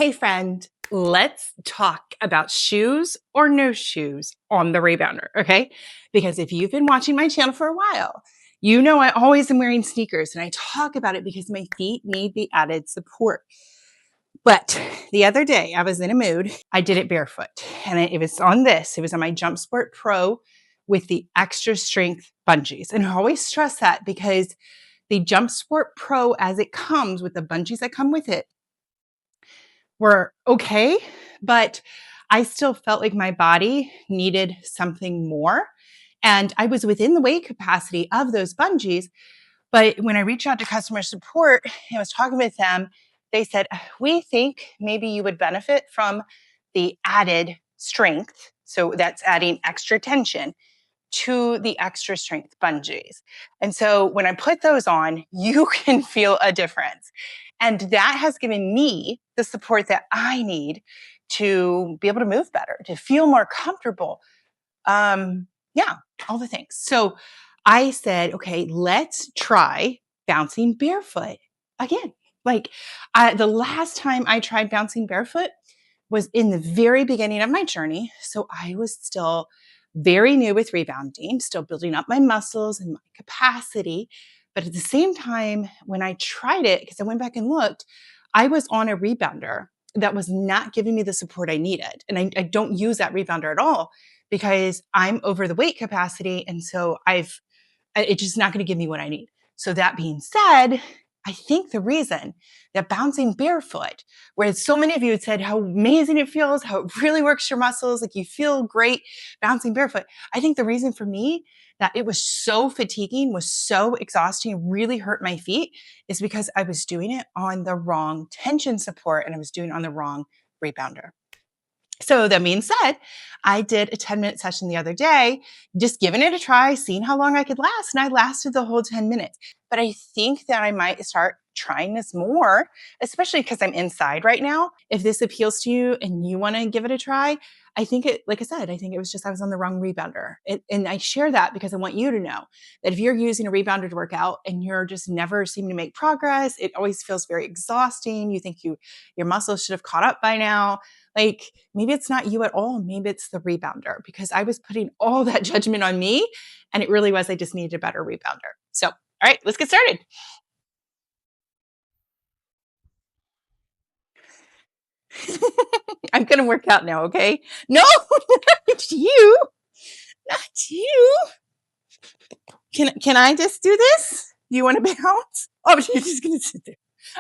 Hey friend, let's talk about shoes or no shoes on the rebounder, okay? Because if you've been watching my channel for a while, you know I always am wearing sneakers, and I talk about it because my feet need the added support. But the other day I was in a mood. I did it barefoot, and it was on my JumpSport PRO with the extra strength bungees. And I always stress that because the JumpSport PRO, as it comes with the bungees that come with it, were okay, but I still felt like my body needed something more. And I was within the weight capacity of those bungees. But when I reached out to customer support and I was talking with them, they said, we think maybe you would benefit from the added strength. So that's adding extra tension to the extra strength bungees. And so when I put those on, you can feel a difference. And that has given me the support that I need to be able to move better, to feel more comfortable. Yeah, all the things. So I said, okay, let's try bouncing barefoot again. The last time I tried bouncing barefoot was in the very beginning of my journey. So I was still very new with rebounding, still building up my muscles and my capacity. But at the same time, when I tried it, because I went back and looked, I was on a rebounder that was not giving me the support I needed. And I don't use that rebounder at all because I'm over the weight capacity. And so it's just not going to give me what I need. So that being said, I think the reason that bouncing barefoot, where so many of you had said how amazing it feels, how it really works your muscles, like you feel great bouncing barefoot. I think the reason for me that it was so fatiguing, was so exhausting, really hurt my feet is because I was doing it on the wrong tension support and I was doing it on the wrong rebounder. So that being said, I did a 10-minute session the other day, just giving it a try, seeing how long I could last. And I lasted the whole 10 minutes. But I think that I might start trying this more, especially because I'm inside right now. If this appeals to you and you want to give it a try, I think like I said, I think it was just I was on the wrong rebounder. And I share that because I want you to know that if you're using a rebounder to work out and you're just never seeming to make progress, it always feels very exhausting. You think your muscles should have caught up by now. Like maybe it's not you at all. Maybe it's the rebounder because I was putting all that judgment on me and it really was, I just needed a better rebounder. So, all right, let's get started. I'm going to work out now. Okay. No, not you, not you. Can I just do this? You want to bounce? Oh, you're just going to sit there.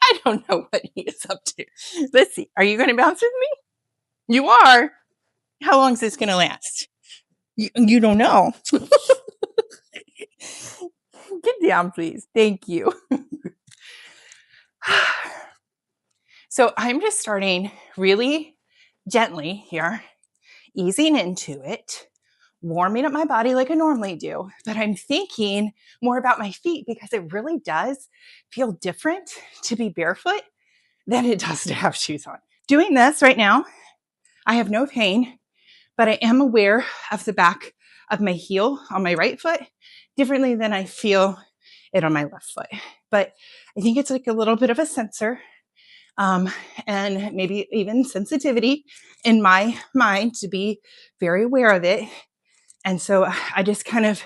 I don't know what he is up to. Let's see. Are you going to bounce with me? You are. How long is this going to last? You don't know. Get down, please. Thank you. So I'm just starting really gently here, easing into it, warming up my body like I normally do. But I'm thinking more about my feet because it really does feel different to be barefoot than it does to have shoes on. Doing this right now, I have no pain, but I am aware of the back of my heel on my right foot differently than I feel it on my left foot. But I think it's like a little bit of a sensor and maybe even sensitivity in my mind to be very aware of it. And so I just kind of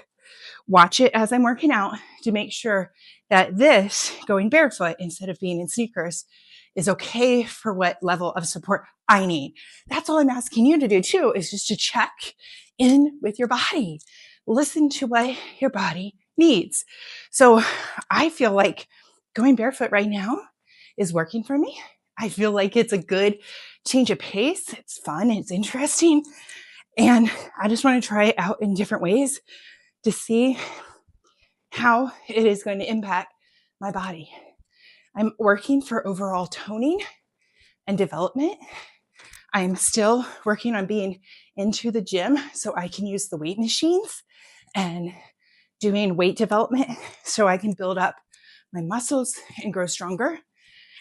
watch it as I'm working out to make sure that this going barefoot instead of being in sneakers is okay for what level of support I need. That's all I'm asking you to do too, is just to check in with your body. Listen to what your body needs. So I feel like going barefoot right now is working for me. I feel like it's a good change of pace. It's fun. It's interesting. And I just want to try it out in different ways to see how it is going to impact my body. I'm working for overall toning and development. I'm still working on being into the gym so I can use the weight machines and doing weight development so I can build up my muscles and grow stronger.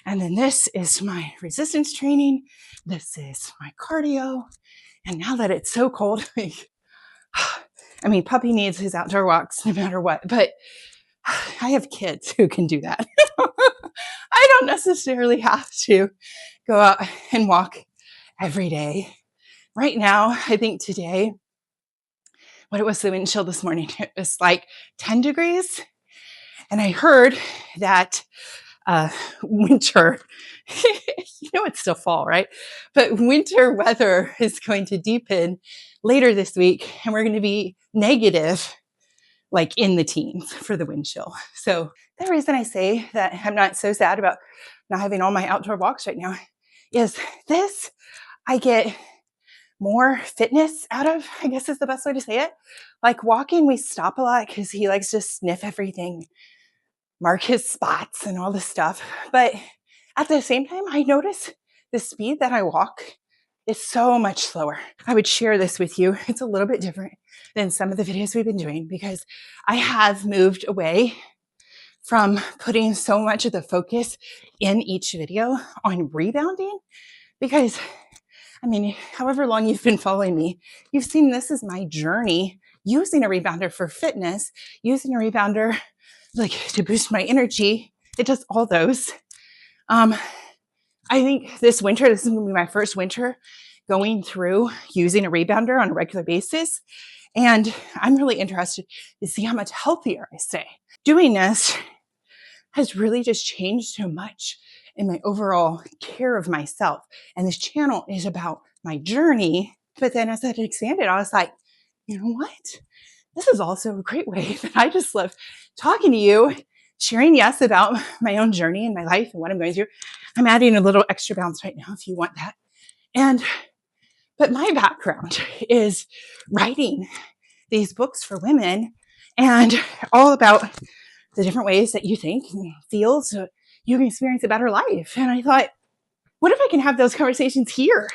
And then this is my resistance training. This is my cardio. And now that it's so cold, I mean, puppy needs his outdoor walks no matter what, but I have kids who can do that. I don't necessarily have to go out and walk every day. Right now, I think today, what it was the wind chill this morning, it was like 10 degrees. And I heard that winter, it's still fall, right? But winter weather is going to deepen later this week, and we're going to be negative, like in the teens for the wind chill. So the reason I say that I'm not so sad about not having all my outdoor walks right now is this, I get more fitness out of, I guess is the best way to say it. Like walking, we stop a lot because he likes to sniff everything, mark his spots and all this stuff. But at the same time, I notice the speed that I walk is so much slower. I would share this with you. It's a little bit different than some of the videos we've been doing because I have moved away from putting so much of the focus in each video on rebounding because, I mean, however long you've been following me, you've seen this is my journey using a rebounder for fitness, using a rebounder like to boost my energy. It does all those. I think this winter, this is going to be my first winter going through using a rebounder on a regular basis. And I'm really interested to see how much healthier I stay. Doing this has really just changed so much in my overall care of myself. And this channel is about my journey. But then as I expanded, I was like, you know what? This is also a great way that I just love talking to you, sharing, yes, about my own journey and my life and what I'm going through. I'm adding a little extra bounce right now if you want that. But my background is writing these books for women and all about the different ways that you think and feel so you can experience a better life. And I thought, what if I can have those conversations here?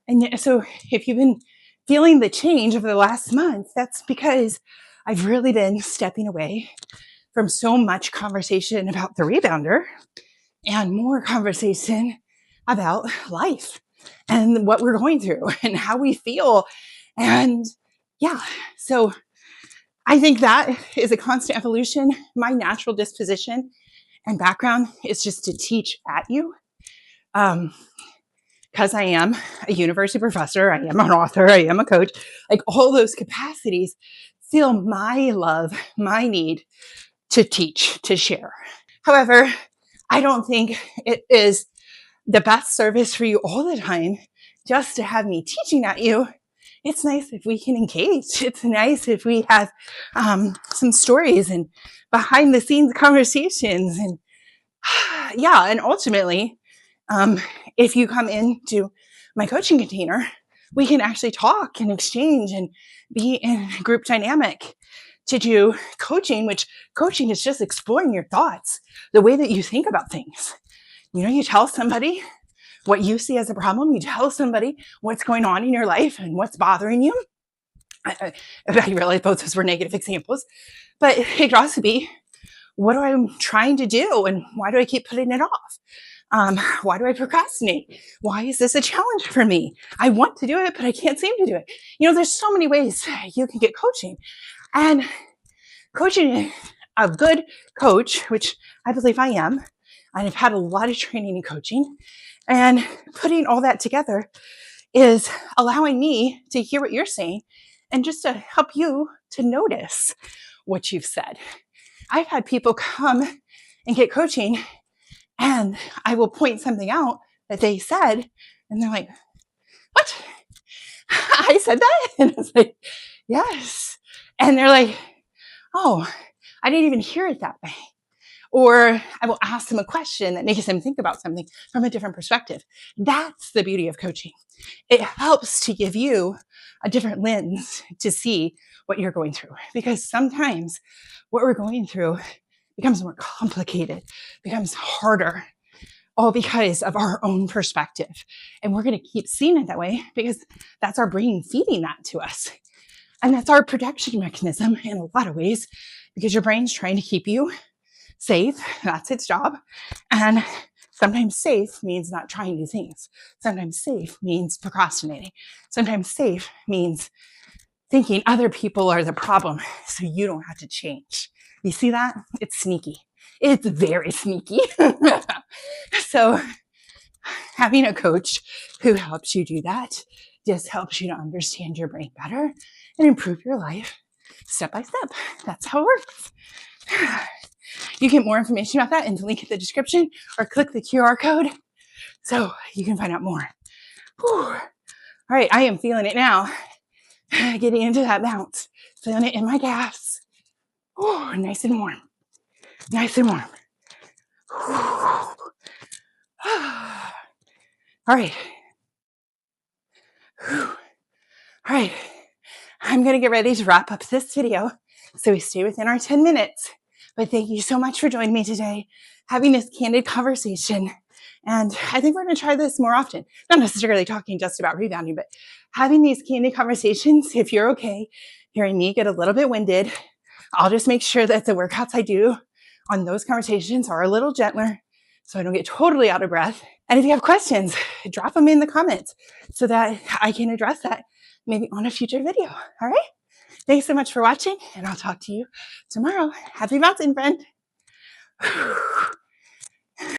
And so if you've been feeling the change over the last month, that's because I've really been stepping away from so much conversation about the rebounder and more conversation about life and what we're going through and how we feel. And yeah, so I think that is a constant evolution. My natural disposition and background is just to teach at you. Because I am a university professor, I am an author, I am a coach, like all those capacities feel my love, my need to teach, to share. However, I don't think it is the best service for you all the time just to have me teaching at you. It's nice if we can engage. It's nice if we have some stories and behind the scenes conversations. And yeah, and ultimately, if you come into my coaching container, we can actually talk and exchange and be in a group dynamic to do coaching, which coaching is just exploring your thoughts, the way that you think about things. You tell somebody what you see as a problem. You tell somebody what's going on in your life and what's bothering you. I realize both those were negative examples, but it could also be, what am I trying to do and why do I keep putting it off? Why do I procrastinate? Why is this a challenge for me? I want to do it, but I can't seem to do it. There's so many ways you can get coaching. And coaching, a good coach, which I believe I am, and I've had a lot of training in coaching, and putting all that together is allowing me to hear what you're saying and just to help you to notice what you've said. I've had people come and get coaching and I will point something out that they said and they're like, what? I said that? And I was like, yes. And they're like, oh, I didn't even hear it that way. Or I will ask them a question that makes them think about something from a different perspective. That's the beauty of coaching. It helps to give you a different lens to see what you're going through. Because sometimes what we're going through becomes more complicated, becomes harder, all because of our own perspective. And we're going to keep seeing it that way because that's our brain feeding that to us. And that's our protection mechanism in a lot of ways, because your brain's trying to keep you safe. That's its job. And sometimes safe means not trying new things. Sometimes safe means procrastinating. Sometimes safe means thinking other people are the problem so you don't have to change. You see that? It's sneaky. It's very sneaky. So having a coach who helps you do that just helps you to understand your brain better and improve your life step by step. That's how it works. You get more information about that in the link in the description or click the QR code so you can find out more. Whew. All right, I am feeling it now. Getting into that bounce. Feeling it in my calves. Oh, nice and warm. Nice and warm. All right. All right. I'm going to get ready to wrap up this video so we stay within our 10 minutes. But thank you so much for joining me today, having this candid conversation. And I think we're going to try this more often. Not necessarily talking just about rebounding, but having these candid conversations. If you're okay hearing me get a little bit winded, I'll just make sure that the workouts I do on those conversations are a little gentler so I don't get totally out of breath. And if you have questions, drop them in the comments so that I can address that maybe on a future video. All right? Thanks so much for watching, and I'll talk to you tomorrow. Happy bouncing, friend.